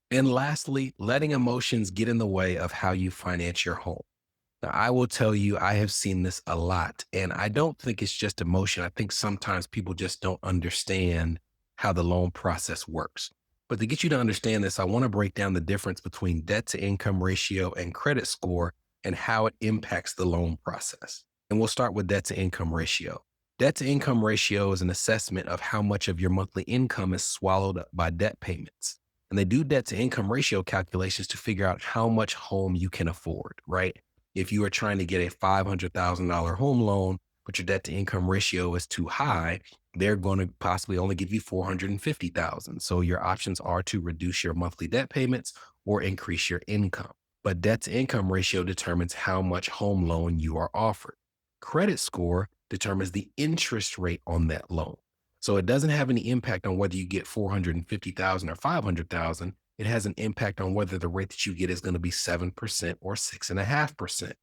And lastly, letting emotions get in the way of how you finance your home. Now, I will tell you, I have seen this a lot, and I don't think it's just emotion. I think sometimes people just don't understand how the loan process works. But to get you to understand this, I want to break down the difference between debt to income ratio and credit score and how it impacts the loan process. And we'll start with debt to income ratio. Debt to income ratio is an assessment of how much of your monthly income is swallowed up by debt payments. And they do debt to income ratio calculations to figure out how much home you can afford, right? If you are trying to get a $500,000 home loan, but your debt to income ratio is too high, they're going to possibly only give you 450,000. So your options are to reduce your monthly debt payments or increase your income. But debt to income ratio determines how much home loan you are offered. Credit score determines the interest rate on that loan. So it doesn't have any impact on whether you get 450,000 or 500,000. It has an impact on whether the rate that you get is going to be 7% or 6.5%.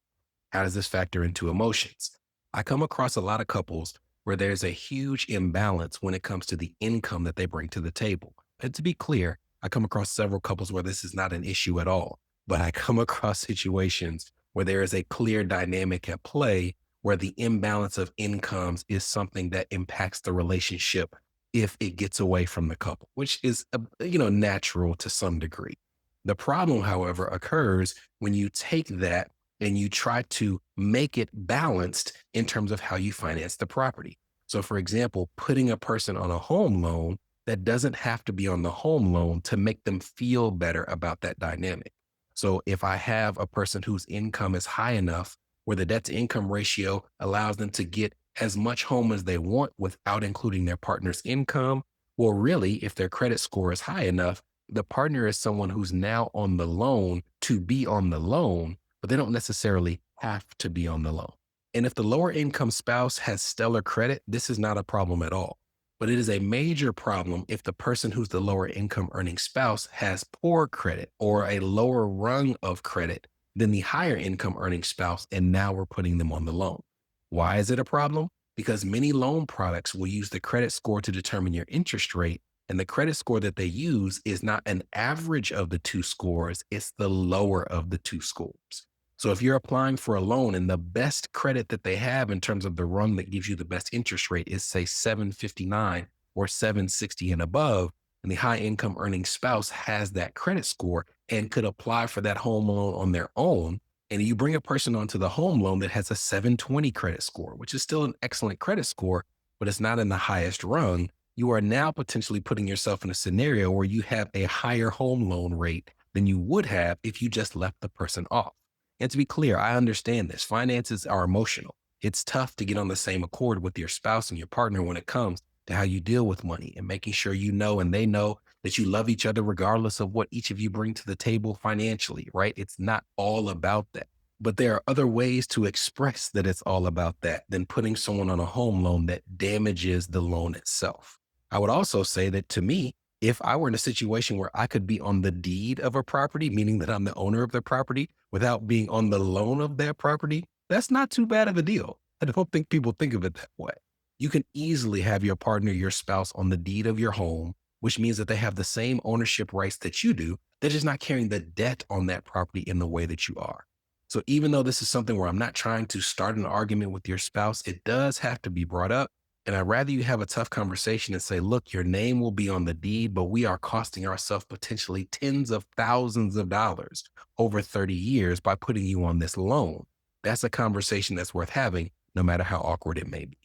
How does this factor into emotions? I come across a lot of couples where there's a huge imbalance when it comes to the income that they bring to the table. And to be clear, I come across several couples where this is not an issue at all, but I come across situations where there is a clear dynamic at play where the imbalance of incomes is something that impacts the relationship if it gets away from the couple, which is natural to some degree. The problem, however, occurs when you take that and you try to make it balanced in terms of how you finance the property. So, for example, putting a person on a home loan that doesn't have to be on the home loan to make them feel better about that dynamic. So, if I have a person whose income is high enough where the debt to income ratio allows them to get as much home as they want without including their partner's income, well, really, if their credit score is high enough, the partner is someone who's now on the loan to be on the loan, but they don't necessarily have to be on the loan. And if the lower income spouse has stellar credit, this is not a problem at all. But it is a major problem if the person who's the lower income earning spouse has poor credit or a lower rung of credit than the higher income earning spouse. And now we're putting them on the loan. Why is it a problem? Because many loan products will use the credit score to determine your interest rate. And the credit score that they use is not an average of the two scores, it's the lower of the two scores. So if you're applying for a loan and the best credit that they have in terms of the rung that gives you the best interest rate is, say, 759 or 760 and above, and the high income earning spouse has that credit score and could apply for that home loan on their own, and you bring a person onto the home loan that has a 720 credit score, which is still an excellent credit score, but it's not in the highest rung, you are now potentially putting yourself in a scenario where you have a higher home loan rate than you would have if you just left the person off. And to be clear, I understand this. Finances are emotional. It's tough to get on the same accord with your spouse and your partner when it comes to how you deal with money and making sure you know and they know that you love each other regardless of what each of you bring to the table financially, right? It's not all about that. But there are other ways to express that it's all about that than putting someone on a home loan that damages the loan itself. I would also say that to me, if I were in a situation where I could be on the deed of a property, meaning that I'm the owner of the property without being on the loan of that property, that's not too bad of a deal. I don't think people think of it that way. You can easily have your partner, your spouse on the deed of your home, which means that they have the same ownership rights that you do. They're just not carrying the debt on that property in the way that you are. So even though this is something where I'm not trying to start an argument with your spouse, it does have to be brought up. And I'd rather you have a tough conversation and say, look, your name will be on the deed, but we are costing ourselves potentially tens of thousands of dollars over 30 years by putting you on this loan. That's a conversation that's worth having, no matter how awkward it may be.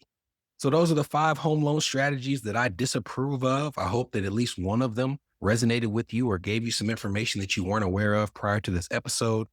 So those are the 5 home loan strategies that I disapprove of. I hope that at least one of them resonated with you or gave you some information that you weren't aware of prior to this episode.